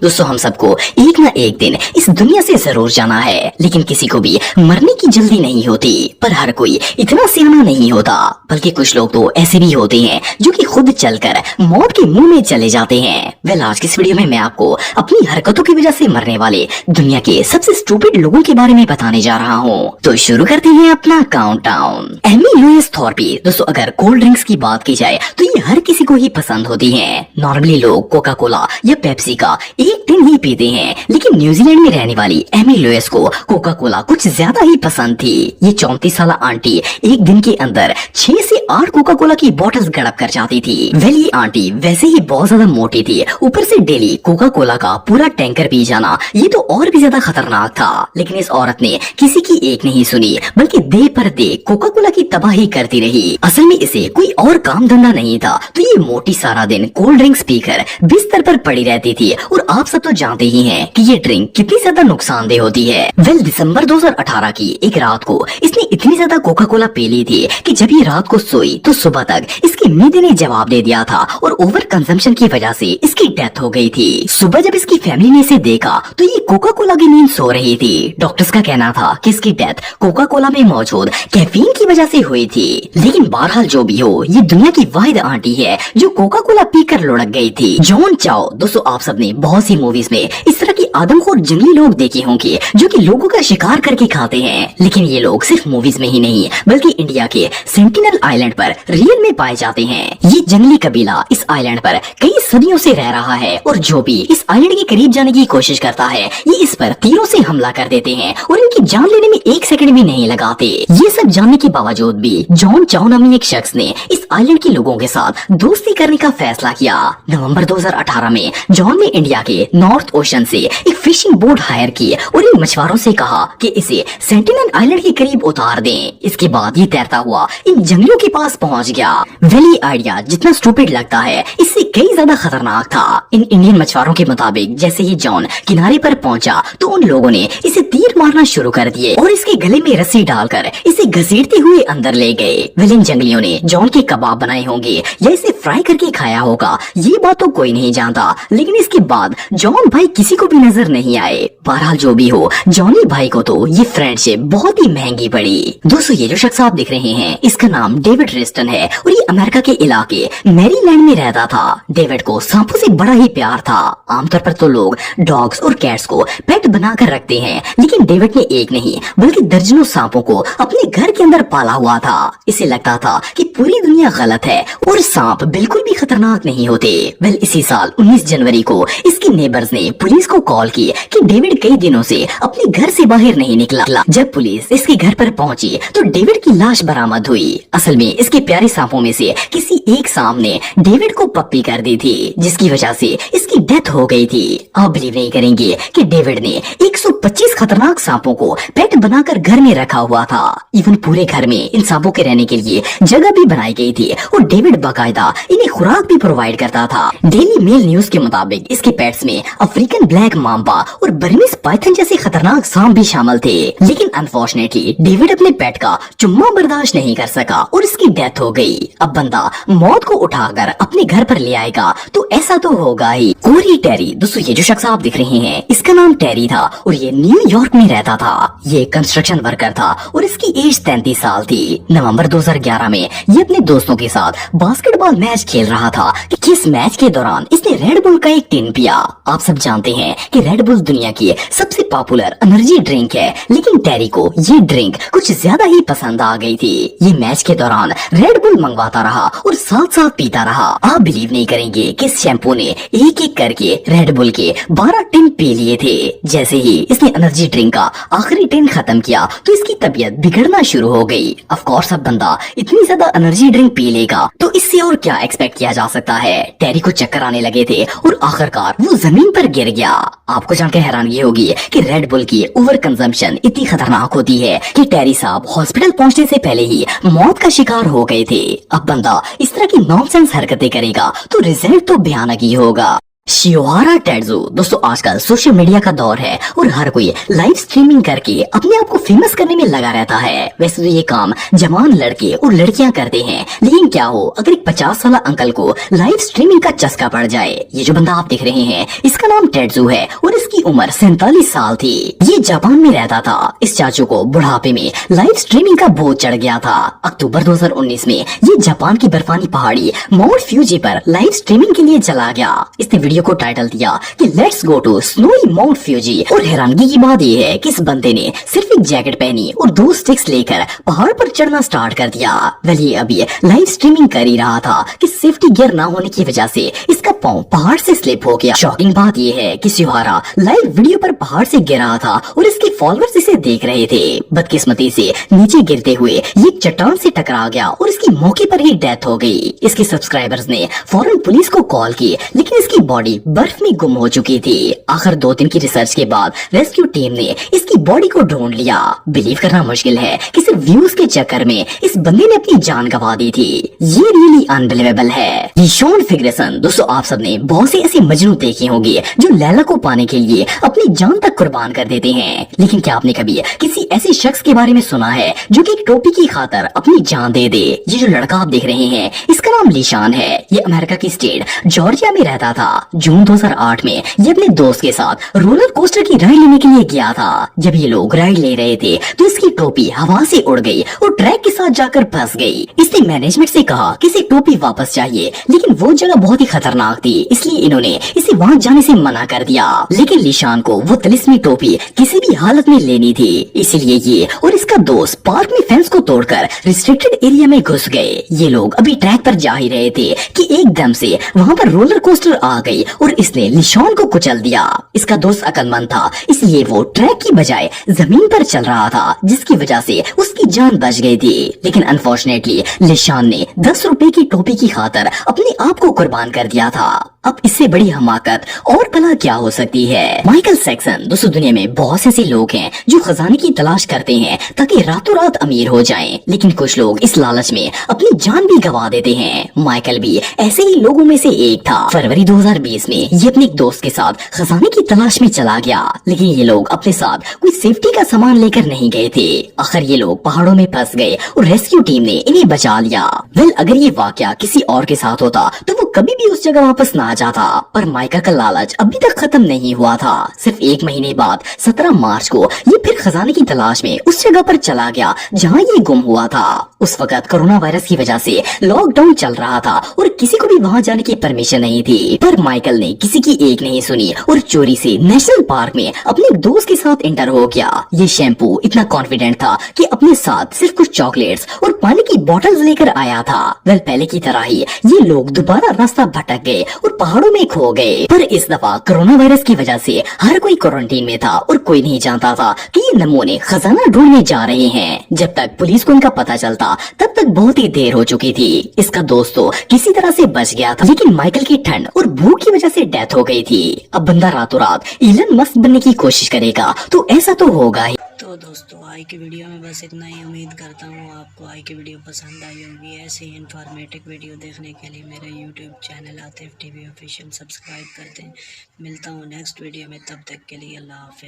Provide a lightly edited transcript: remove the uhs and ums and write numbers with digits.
दोस्तों हम सबको एक ना एक दिन इस दुनिया से जरूर जाना है, लेकिन किसी को भी मरने की जल्दी नहीं होती। पर हर कोई इतना सियाना नहीं होता, बल्कि कुछ लोग तो ऐसे भी होते हैं जो कि खुद चलकर मौत के मुंह में चले जाते हैं। वेल, आज की इस वीडियो में मैं आपको अपनी हरकतों की वजह से मरने वाले दुनिया के सबसे स्टूपिड लोगों के बारे में बताने जा रहा हूँ। तो शुरू करते हैं अपना काउंटडाउन। Amy Louis थॉर्पी। दोस्तों अगर कोल्ड ड्रिंक्स की बात की जाए तो ये हर किसी को ही पसंद होती है। नॉर्मली लोग कोका कोला या पेप्सी का एक दिन ही पीते हैं, लेकिन न्यूजीलैंड में रहने वाली एमी लुइस को कोका कोला कुछ ज्यादा ही पसंद थी। ये 34 साल आंटी एक दिन के अंदर 6 से 8 कोका कोला की बोतल्स गड़प कर जाती थी। वेल, ये आंटी वैसे ही बहुत ज्यादा मोटी थी, ऊपर से डेली कोका कोला का पूरा टैंकर पी जाना ये तो और भी ज्यादा खतरनाक था। लेकिन इस औरत ने किसी की एक नहीं सुनी, बल्कि दे पर दे कोका कोला की तबाही करती रही। असल में इसे कोई और काम धंधा नहीं था, तो ये मोटी सारा दिन कोल्ड ड्रिंक्स पीकर बिस्तर पर पड़ी रहती थी। और आप सब तो जानते ही हैं कि ये ड्रिंक कितनी ज्यादा नुकसानदेह होती है। वेल, दिसंबर 2018 की एक रात को इसने इतनी ज्यादा कोका कोला पी ली थी कि जब ये रात को सोई तो सुबह तक इसकी नींद ने जवाब दे दिया था और ओवर कंजम्पशन की वजह से इसकी डेथ हो गई थी। सुबह जब इसकी फैमिली ने इसे देखा तो ये कोका कोला की नींद सो रही थी। डॉक्टर्स का कहना था कि इसकी डेथ कोका कोला में मौजूद कैफीन की वजह से हुई थी। लेकिन बहरहाल जो भी हो, ये दुनिया की वाहिद आंटी है जो कोका कोला पीकर लुढ़क गई थी। जॉन चाओ। दोस्तों आप सबने बहुत सी मूवीज में इस तरह की आदमखोर जंगली लोग देखे होंगे जो कि लोगों का शिकार करके खाते हैं। लेकिन ये लोग सिर्फ मूवीज में ही नहीं बल्कि इंडिया के सेंटिनल आइलैंड पर रियल में पाए जाते हैं। ये जंगली कबीला इस आइलैंड पर कई सदियों से रह रहा है और जो भी इस आइलैंड के करीब जाने की कोशिश करता है ये इस पर तीरों से हमला कर देते हैं और इनकी जान लेने में एक सेकंड भी नहीं लगाते। ये सब जानने के बावजूद भी जॉन चाओ नामी एक शख्स ने इस आइलैंड के लोगों के साथ दोस्ती करने का फैसला किया। नवंबर 2018 में जॉन ने इंडिया के नॉर्थ ओशन से एक फिशिंग बोट हायर की और इन मछुआरों से कहा कि इसे सेंटिनल आइलैंड के करीब उतार दें। इसके बाद ये तैरता हुआ इन जंगलियों के पास पहुंच गया। वेल, आइडिया जितना स्टूपिड लगता है इससे कई ज्यादा खतरनाक था। इन इंडियन मछुआरों के मुताबिक जैसे ही जॉन किनारे पर पहुंचा तो उन लोगों ने इसे तीर मारना शुरू कर दिए और इसके गले में रस्सी डालकर इसे घसीटते हुए अंदर ले गए। वेल, इन जंगलियों ने जॉन के कबाब बनाए होंगे या इसे फ्राई करके खाया होगा, ये बात तो कोई नहीं जानता। लेकिन इसके बाद जॉन भाई किसी को भी नजर नहीं आए। बहरहाल जो भी हो, जॉनी भाई को तो ये फ्रेंडशिप बहुत ही महंगी पड़ी। दोस्तों ये जो शख्स आप देख रहे हैं इसका नाम डेविड रेस्टन है और ये अमेरिका के इलाके मैरीलैंड में रहता था। डेविड को सांपों से बड़ा ही प्यार था। आमतौर पर तो लोग डॉग्स और कैट्स को पेट बनाकर रखते हैं, लेकिन डेविड ने एक नहीं बल्कि दर्जनों सांपों को अपने घर के अंदर पाला हुआ था। इसे लगता था कि पूरी दुनिया गलत है और सांप बिल्कुल भी खतरनाक नहीं होते। वेल, इसी साल 19 जनवरी को इसके नेबर्स ने पुलिस को कॉल की कि डेविड कई दिनों से अपने घर से बाहर नहीं निकला। जब पुलिस इसके घर पर पहुंची तो डेविड की लाश बरामद हुई। असल में इसके प्यारे सांपों में से किसी एक सांप ने डेविड को पप्पी कर दी थी, जिसकी वजह से इसकी डेथ हो गई थी। आप बिलीव नहीं करेंगे कि डेविड ने 125 खतरनाक सांपों को पेट बनाकर घर में रखा हुआ था। इवन पूरे घर में इन सांपों के रहने के लिए जगह भी बनाई गई थी और डेविड बाकायदा इन्हें खुराक भी प्रोवाइड करता था। डेली मेल न्यूज के मुताबिक इसके पेट्स में अफ्रीकन ब्लैक माम्बा और बर्मीज पाइथन जैसे खतरनाक सांप भी शामिल थे। लेकिन अनफॉर्चुनेटली डेविड अपने पेट का चुम्मा बर्दाश्त नहीं कर सका और इसकी डेथ हो गई। अब बंदा मौत को उठाकर अपने घर पर ले आएगा तो ऐसा तो होगा ही। कोरी टेरी। दोस्तों ये जो शख्स आप दिख रहे हैं इसका नाम टेरी था और ये न्यूयॉर्क में रहता था। ये कंस्ट्रक्शन वर्कर था और इसकी एज 33 साल थी। नवंबर 2011 में ये अपने दोस्तों के साथ बास्केटबॉल मैच खेल रहा था कि इस मैच के दौरान इसने रेड बुल का एक टिन पिया। आप सब जानते हैं कि रेड बुल दुनिया की सबसे पॉपुलर एनर्जी ड्रिंक है, लेकिन टेरी को ये ड्रिंक कुछ ज्यादा ही पसंद आ गई थी। ये मैच के दौरान रेड बुल मंगवाता रहा और साथ साथ पीता रहा। आप बिलीव नहीं करेंगे कि इस शैम्पू ने एक एक करके रेड बुल के 12 टिन पी लिए थे। जैसे ही इसने एनर्जी ड्रिंक का आखिरी टिन खत्म किया तो इसकी तबीयत बिगड़ना शुरू हो गई। ऑफ कोर्स अब बंदा इतनी ज्यादा एनर्जी ड्रिंक पी लेगा तो इससे और क्या एक्सपेक्ट किया जा सकता है। टेरी को चक्कर आने लगे थे और आखिरकार वो जमीन पर गिर गया। आपको जानकर हैरानगी होगी कि रेड बुल की ओवर कंजम्पशन इतनी खतरनाक होती है कि टेरी साहब हॉस्पिटल पहुंचने से पहले ही मौत का शिकार हो गए थे। अब बंदा इस तरह की नॉनसेंस हरकतें करेगा तो रिजल्ट तो भयानक ही होगा। शियोहारा टेड्जो दोस्तों आजकल सोशल मीडिया का दौर है और हर कोई लाइव स्ट्रीमिंग करके अपने आप को फेमस करने में लगा रहता है। वैसे तो ये काम जवान लड़के और लड़कियां करते हैं, लेकिन क्या हो अगर एक 50 साल अंकल को लाइव स्ट्रीमिंग का चस्का पड़ जाए। ये जो बंदा आप देख रहे हैं इसका नाम टेड्जो है और इसकी उम्र 47 साल थी। ये जापान में रहता था। इस चाचू को बुढ़ापे में लाइव स्ट्रीमिंग का बोझ चढ़ गया था। अक्टूबर 2019 में ये जापान की बर्फानी पहाड़ी माउंट फ्यूजी पर लाइव स्ट्रीमिंग के लिए चला गया। इसने वीडियो को टाइटल दिया कि let's go to snowy Mount Fuji. और हैरानगी की बात यह है कि इस बंदे ने सिर्फ एक जैकेट पहनी और 2 स्टिक्स लेकर पहाड़ पर चढ़ना स्टार्ट कर दिया। वेल ये अभी लाइव स्ट्रीमिंग कर ही रहा था कि सेफ्टी गियर ना होने की वजह से इसका पांव पहाड़ से स्लिप हो गया। शॉकिंग बात यह है कि शियोहारा लाइव वीडियो पर पहाड़ से गिरा था और इसके फॉलोअर्स इसे देख रहे थे। बदकिस्मती से नीचे गिरते हुए ये चट्टान से टकरा गया और इसकी मौके पर ही डेथ हो गई। इसके सब्सक्राइबर्स ने फौरन पुलिस को कॉल की, लेकिन इसकी बॉडी बर्फ में गुम हो चुकी थी। आखिर 2 दिन की रिसर्च के बाद रेस्क्यू टीम ने इसकी बॉडी को ढूंढ लिया। बिलीव करना मुश्किल है कि सिर्फ व्यूज के चक्कर में इस बंदे ने अपनी जान गंवा दी थी। ये रियली अनबिलीवेबल है। लिशॉन फिगरसन दोस्तों आप सबने बहुत से ऐसे मजनू देखे होंगे जो लैला को पाने के लिए अपनी जान तक कुर्बान कर देते हैं, लेकिन क्या आपने कभी किसी ऐसे शख्स के बारे में सुना है जो कि एक टोपी की खातर अपनी जान दे दे? ये जो लड़का आप देख रहे हैं इसका नाम लिशान है। ये अमेरिका की स्टेट जॉर्जिया में रहता था। जून 2008 में ये अपने दोस्त के साथ रोलर कोस्टर की राइड लेने के लिए गया था। जब ये लोग राइड ले रहे थे तो इसकी टोपी हवा से उड़ गई और ट्रैक के साथ जाकर फंस गई। इसने मैनेजमेंट से कहा कि इसे टोपी वापस चाहिए, लेकिन वो जगह बहुत ही खतरनाक थी, इसलिए इन्होंने इसे वहाँ जाने से मना कर दिया। लेकिन लिशान को वो तिलिस्मी टोपी किसी भी हालत में लेनी थी, इसीलिए ये और इसका दोस्त पार्क में फेंस को तोड़कर रिस्ट्रिक्टेड एरिया में घुस गए। ये लोग अभी ट्रैक पर जा ही रहे थे कि एकदम से वहाँ पर रोलर कोस्टर आ गई और इसने लिशॉन को कुचल दिया। इसका दोस्त अक्लमंद था, इसलिए वो ट्रैक की बजाय जमीन पर चल रहा था, जिसकी वजह से उसकी जान बच गई थी। लेकिन अनफॉर्चुनेटली लिशॉन ने 10 रुपए की टोपी की खातर अपने आप को कुर्बान कर दिया था। अब इससे बड़ी हमाकत और भला क्या हो सकती है? माइकल सैक्सन दोस्तों दुनिया में बहुत से ऐसे लोग हैं जो खजाने की तलाश करते हैं ताकि रातों रात अमीर हो जाएं, लेकिन कुछ लोग इस लालच में अपनी जान भी गंवा देते हैं। माइकल भी ऐसे ही लोगों में से एक था। फरवरी 2020 में ये अपने एक दोस्त के साथ खजाने की तलाश में चला गया, लेकिन ये लोग अपने साथ कोई सेफ्टी का सामान लेकर नहीं गए थे। आखिर ये लोग पहाड़ों में फंस गए और रेस्क्यू टीम ने इन्हें बचा लिया। वेल अगर ये वाकया किसी और के साथ होता तो वो कभी भी उस जगह वापस ना जाता, पर माइकल का लालच अभी तक खत्म नहीं हुआ था। सिर्फ 1 महीने बाद 17 मार्च को ये फिर खजाने की तलाश में उस जगह पर चला गया जहाँ ये गुम हुआ था। उस वक्त कोरोना वायरस की वजह से लॉकडाउन चल रहा था और किसी को भी वहाँ जाने की परमिशन नहीं थी, पर माइकल ने किसी की एक नहीं सुनी और चोरी से नेशनल पार्क में अपने दोस्त के साथ एंटर हो गया। ये शैम्पू इतना कॉन्फिडेंट था कि अपने साथ सिर्फ कुछ चॉकलेट्स और पानी की बोतल्स लेकर आया था। वेल पहले की तरह ही ये लोग दोबारा रास्ता भटक गए और पहाड़ों में खो गए, पर इस दफा कोरोना वायरस की वजह से हर कोई क्वारंटीन में था और कोई नहीं जानता था कि ये नमूने खजाना ढूंढने जा रहे हैं। जब तक पुलिस को इनका पता चलता तब तक बहुत ही देर हो चुकी थी। इसका दोस्त तो किसी तरह से बच गया था, लेकिन माइकल की ठंड और भूख की वजह से डेथ हो गई थी। अब बंदा रातों रात इलन मस्क बनने की कोशिश करेगा तो ऐसा तो होगा ही। तो दोस्तों आज की वीडियो में बस इतना ही। उम्मीद करता हूँ आपको आज की वीडियो पसंद आई होगी। ऐसे ही इन्फॉर्मेटिव वीडियो देखने के लिए मेरे YouTube channel Atif TV official subscribe कर दें। मिलता हूँ नेक्स्ट वीडियो में, तब तक के लिए अल्लाह हाफ़िज़।